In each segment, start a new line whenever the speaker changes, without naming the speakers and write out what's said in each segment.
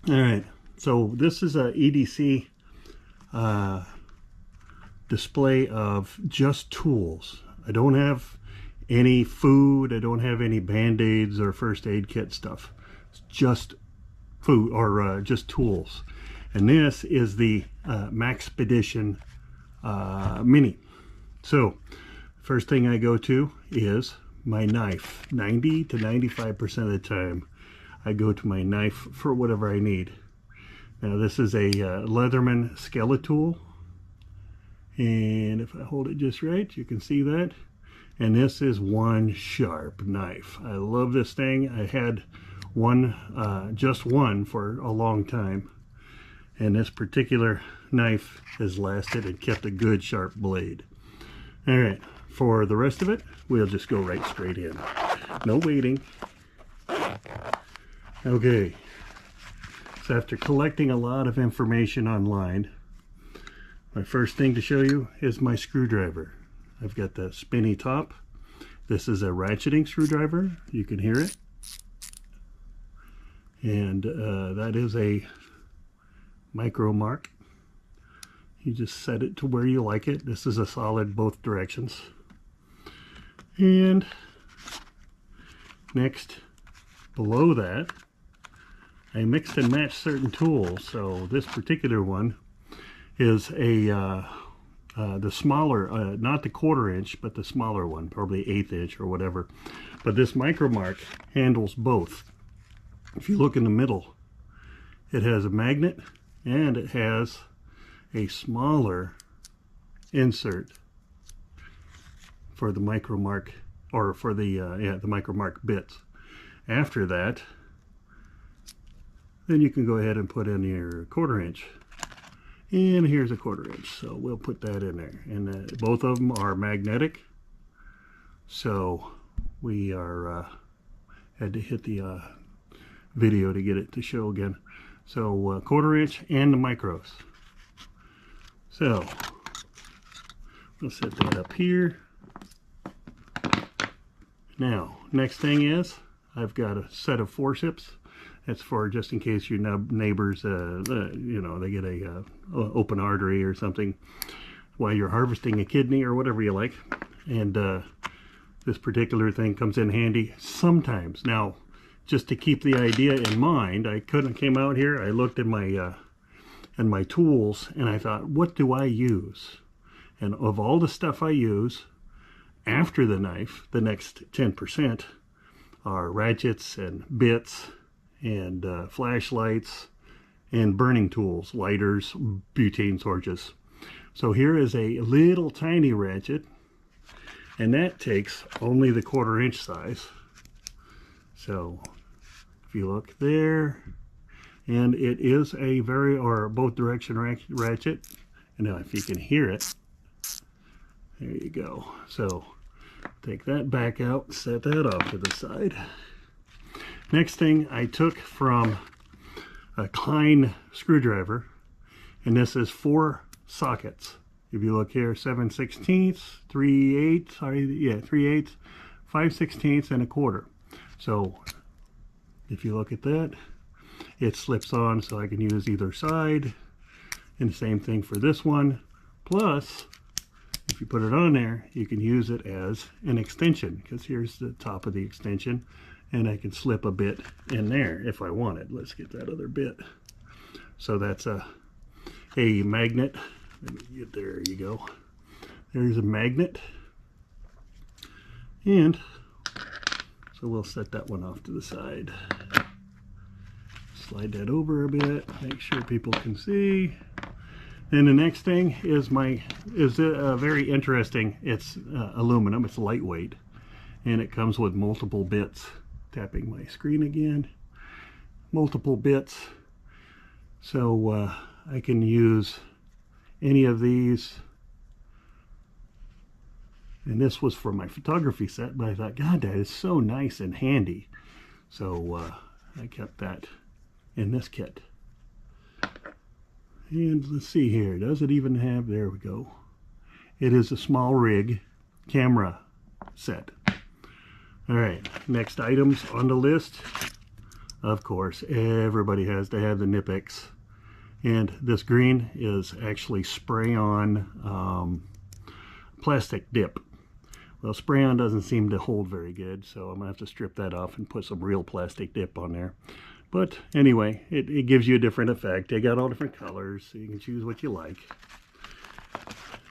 All right, so this is a EDC display of just tools. I don't have any food, I don't have any band-aids or first aid kit stuff. It's just food, or just tools. And this is the MAXpedition Mini. So first thing I go to is my knife. 90 to 95% of the time I go to my knife for whatever I need. Now this is a Leatherman Skeletool, and if I hold it just right you can see that. And this is one sharp knife. I love this thing. I had one, just one, for a long time, and this particular knife has lasted and kept a good sharp blade. All right, for the rest of it we'll just go right straight in. No waiting. Okay, so after collecting a lot of information online, my first thing to show you is my screwdriver. I've got the spinny top. This is a ratcheting screwdriver. You can hear it. And that is a micro mark. You just set it to where you like it. This is a solid both directions. And next, below that, I mixed and matched certain tools. So this particular one is a the smaller, not the 1/4 inch, but the smaller one, probably 1/8 inch or whatever. But this micro mark handles both. If you look in the middle, it has a magnet and it has a smaller insert for the micro mark, or for the the micro mark bits. After that, then you can go ahead and put in your 1/4 inch. And here's a 1/4 inch, so we'll put that in there. And both of them are magnetic, so we are had to hit the video to get it to show again. So 1/4 inch and the micros. So we'll set that up here. Now next thing is I've got a set of forceps. It's for just in case your neighbors, you know, they get a open artery or something while you're harvesting a kidney or whatever you like. And this particular thing comes in handy sometimes. Now, just to keep the idea in mind, I came out here, I looked at my tools, and I thought, what do I use? And of all the stuff I use after the knife, the next 10% are ratchets and bits and flashlights and burning tools, lighters, butane torches. So here is a little tiny ratchet, and that takes only the 1/4 inch size. So if you look there, and it is a both direction ratchet. And now if you can hear it, there you go. So take that back out, set that off to the side. Next thing I took from a Klein screwdriver, and this is 4 sockets. If you look here, 7/16, 3/8, 3/8, 5/16, and a 1/4. So if you look at that, it slips on so I can use either side. And the same thing for this one. Plus, if you put it on there, you can use it as an extension, because here's the top of the extension, and I can slip a bit in there if I wanted. Let's get that other bit. So that's a magnet. Let me get, there you go. There's a magnet. And so we'll set that one off to the side. Slide that over a bit, make sure people can see. Then the next thing is very interesting. It's aluminum, it's lightweight, and it comes with multiple bits. Tapping my screen again. Multiple bits. So I can use any of these. And this was for my photography set, but I thought, God, that is so nice and handy. So I kept that in this kit. And let's see here, does it even have, there we go. It is a small rig camera set. All right, next items on the list Of course, everybody has to have the Nip-X. And this green is actually spray-on plastic dip. Well, spray-on doesn't seem to hold very good, so I'm going to have to strip that off and put some real plastic dip on there. But anyway, it gives you a different effect. They got all different colors, so you can choose what you like.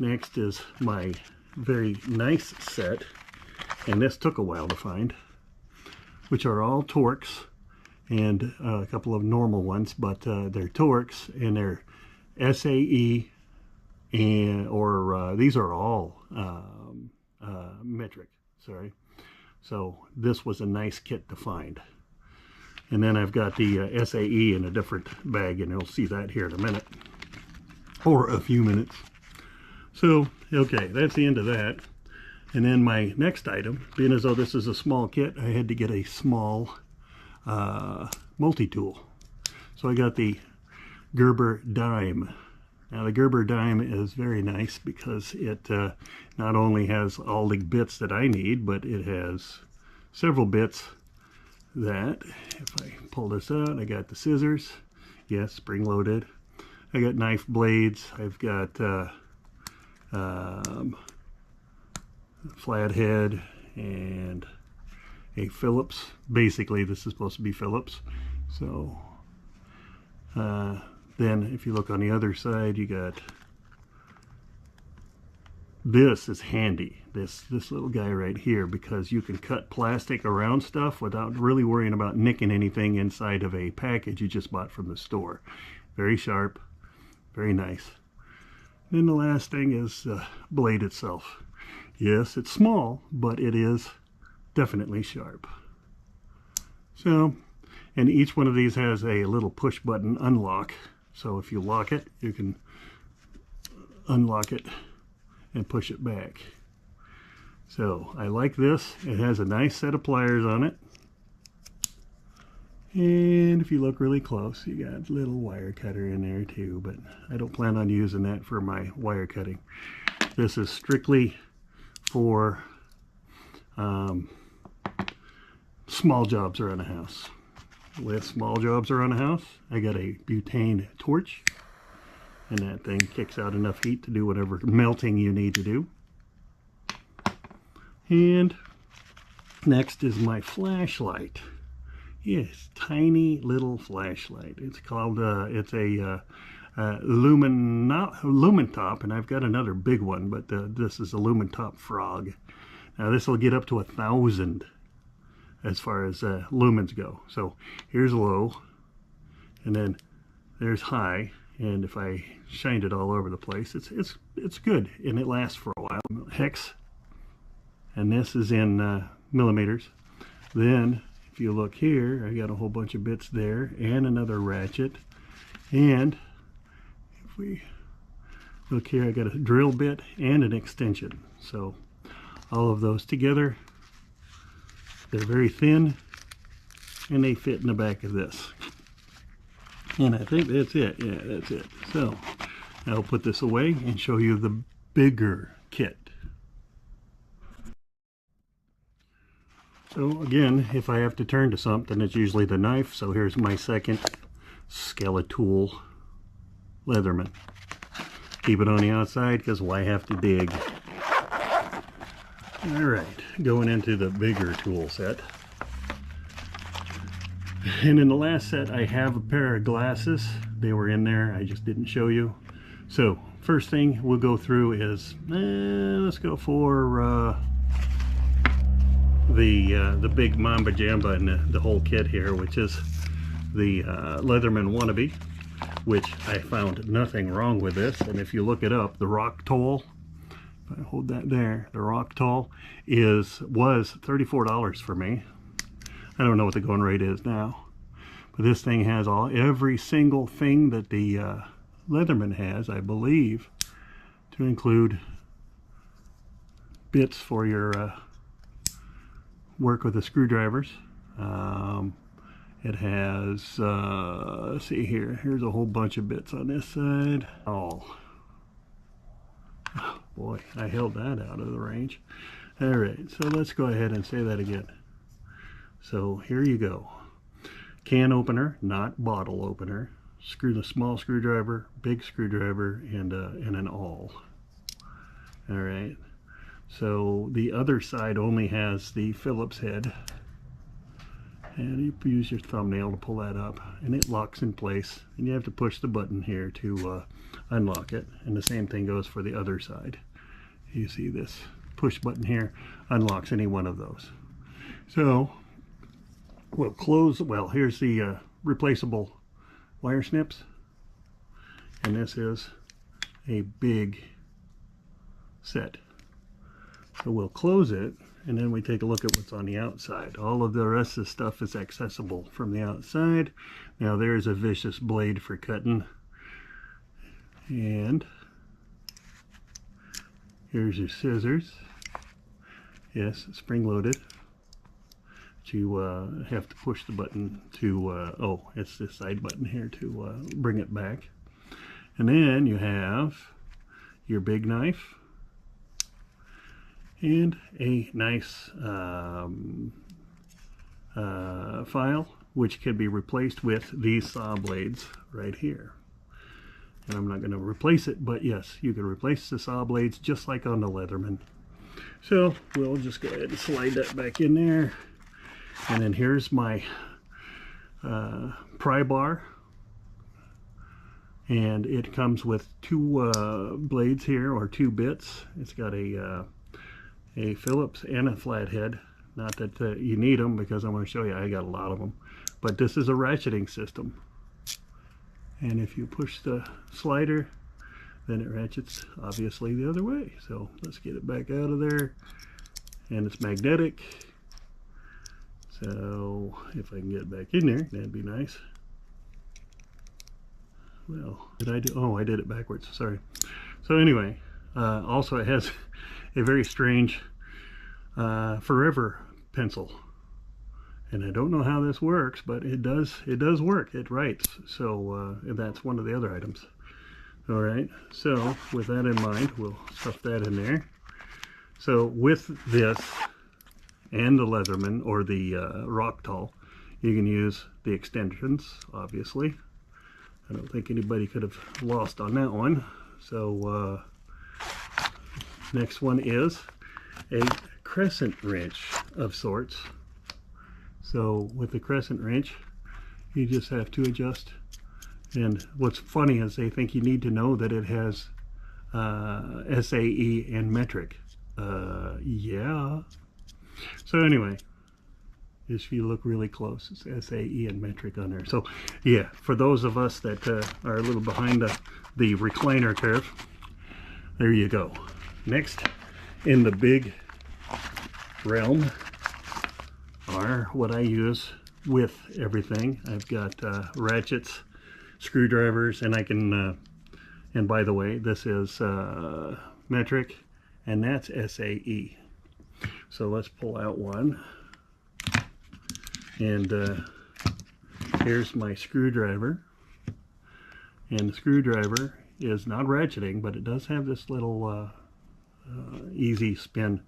Next is my very nice set, and this took a while to find, which are all Torx and a couple of normal ones, but they're Torx and they're SAE, and these are all metric. Sorry. So this was a nice kit to find. And then I've got the SAE in a different bag, and you'll see that here in a minute, or a few minutes. So, okay, that's the end of that. And then my next item, being as though this is a small kit, I had to get a small multi-tool. So I got the Gerber Dime. Now the Gerber Dime is very nice because it not only has all the bits that I need, but it has several bits that, if I pull this out, I got the scissors, yes, spring-loaded. I got knife blades. I've got flathead and a Phillips. Basically, this is supposed to be Phillips. So then if you look on the other side, you got, this is handy, this little guy right here, because you can cut plastic around stuff without really worrying about nicking anything inside of a package you just bought from the store. Very sharp, very nice. And then the last thing is the blade itself. Yes, it's small, but it is definitely sharp. So, and each one of these has a little push button unlock. So if you lock it, you can unlock it and push it back. So I like this. It has a nice set of pliers on it. And if you look really close, you got a little wire cutter in there too, but I don't plan on using that for my wire cutting. This is strictly for small jobs around the house. With small jobs around the house, I got a butane torch, and that thing kicks out enough heat to do whatever melting you need to do. And next is my flashlight. Yes, tiny little flashlight. It's called it's a Lumentop, and I've got another big one, but this is a Lumentop Frog. Now this will get up to 1,000 as far as lumens go. So here's low, and then there's high, and if I shined it all over the place, it's good, and it lasts for a while. Hex, and this is in millimeters. Then if you look here, I got a whole bunch of bits there and another ratchet, and if we look here, I got a drill bit and an extension. So all of those together, they're very thin, and they fit in the back of this. And I think that's it. Yeah, that's it. So I'll put this away and show you the bigger kit. So again, if I have to turn to something, it's usually the knife. So here's my second Skeletool Leatherman. Keep it on the outside, because why have to dig? Alright, going into the bigger tool set. And in the last set, I have a pair of glasses. They were in there, I just didn't show you. So first thing we'll go through is, let's go for the big Mamba Jamba and the whole kit here, which is the Leatherman Wannabe, which I found nothing wrong with this. And if you look it up, the Rock Toll, if I hold that there, the Rock Toll was $34 for me. I don't know what the going rate is now, but this thing has every single thing that the Leatherman has, I believe, to include bits for your work with the screwdrivers. It has, let's see here, here's a whole bunch of bits on this side. Oh boy, I held that out of the range. Alright, so let's go ahead and say that again. So here you go. can opener, not bottle opener. The small screwdriver, big screwdriver, and an awl. All right. So the other side only has the Phillips head, and you use your thumbnail to pull that up, and it locks in place. And you have to push the button here to unlock it. And the same thing goes for the other side. You see this push button here unlocks any one of those. So we'll close. Well, here's the replaceable wire snips, and this is a big set. So we'll close it, and then we take a look at what's on the outside. All of the rest of the stuff is accessible from the outside. Now there's a vicious blade for cutting, and here's your scissors. Yes, spring-loaded. You have to push the button to, oh, it's this side button here to bring it back. And then you have your big knife and a nice file, which can be replaced with these saw blades right here. And I'm not going to replace it, but yes, you can replace the saw blades just like on the Leatherman. So we'll just go ahead and slide that back in there. And then here's my pry bar, and it comes with two blades here, or two bits. It's got a Phillips and a flathead. Not that you need them, because I'm going to show you I got a lot of them. But this is a ratcheting system, and if you push the slider, then it ratchets obviously the other way. So let's get it back out of there, and it's magnetic. So if I can get it back in there, that'd be nice. Well, did I do? Oh, I did it backwards. Sorry. So anyway, also it has a very strange forever pencil, and I don't know how this works, but it does work. It writes. So that's one of the other items. All right. So with that in mind, we'll stuff that in there. So with this and the Leatherman, or the Rocktal, you can use the extensions, obviously. I don't think anybody could have lost on that one. So next one is a crescent wrench of sorts. So with the crescent wrench, you just have to adjust. And what's funny is they think you need to know that it has SAE and metric. Yeah. So anyway, if you look really close, it's SAE and metric on there. So yeah, for those of us that are a little behind the recliner curve, there you go. Next in the big realm are what I use with everything. I've got ratchets, screwdrivers, and I can, and by the way, this is metric, and that's SAE. So let's pull out one, and here's my screwdriver, and the screwdriver is not ratcheting, but it does have this little easy spin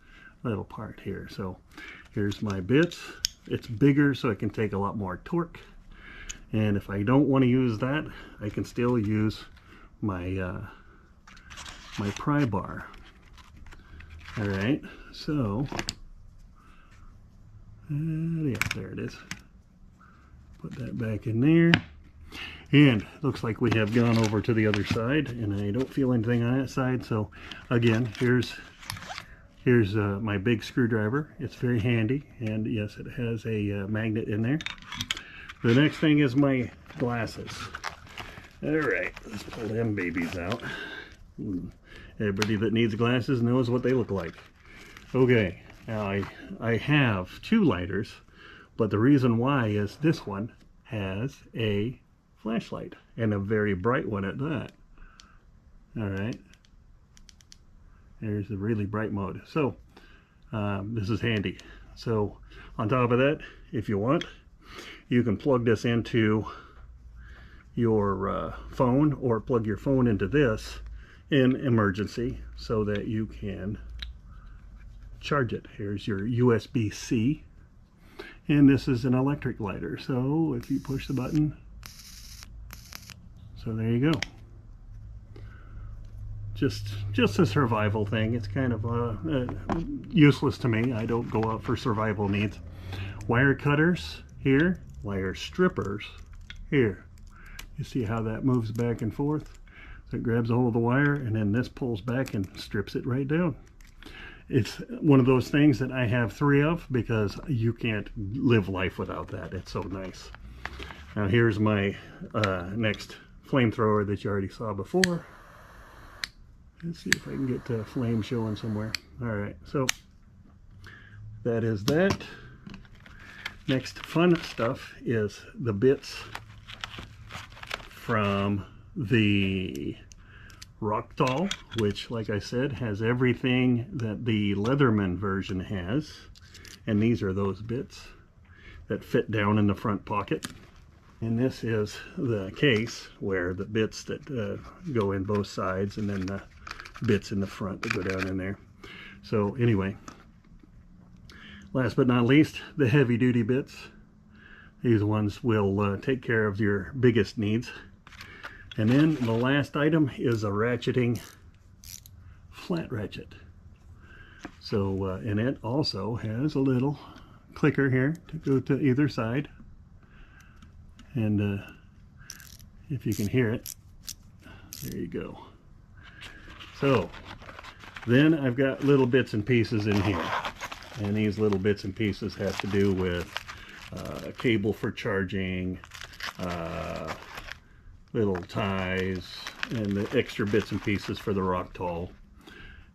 little part here. So here's my bits. It's bigger, so it can take a lot more torque, and if I don't want to use that, I can still use my my pry bar. All right, so yeah, there it is. Put that back in there, and looks like we have gone over to the other side, and I don't feel anything on that side. So again, here's my big screwdriver. It's very handy, and yes, it has a magnet in there. The next thing is my glasses. All right, let's pull them babies out. Everybody that needs glasses knows what they look like. Okay, now I have two lighters, but the reason why is this one has a flashlight, and a very bright one at that. All right, there's the really bright mode. So this is handy. So on top of that, if you want, you can plug this into your phone, or plug your phone into this in emergency so that you can charge it. Here's your USB-C, And this is an electric lighter, so if you push the button, so there you go. Just a survival thing. It's kind of useless to me. I don't go out for survival needs. Wire cutters here, wire strippers here. You see how that moves back and forth? So it grabs a hold of the wire, and then this pulls back and strips it right down. It's one of those things that I have 3 of because you can't live life without that. It's so nice. Now here's my next flamethrower that you already saw before. Let's see if I can get the flame showing somewhere. Alright, so that is that. Next fun stuff is the bits from the Rocktal, which, like I said, has everything that the Leatherman version has. And these are those bits that fit down in the front pocket. And this is the case where the bits that go in both sides, and then the bits in the front that go down in there. So anyway, last but not least, the heavy duty bits. These ones will take care of your biggest needs. And then the last item is a ratcheting flat ratchet. So, and it also has a little clicker here to go to either side. And if you can hear it, there you go. So, then I've got little bits and pieces in here. And these little bits and pieces have to do with a cable for charging, little ties, and the extra bits and pieces for the Rocktal.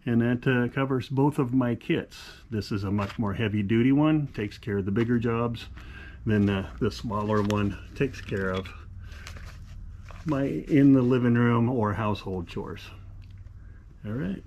And that covers both of my kits. This is a much more heavy duty one, takes care of the bigger jobs. Then the smaller one takes care of my in the living room or household chores. All right.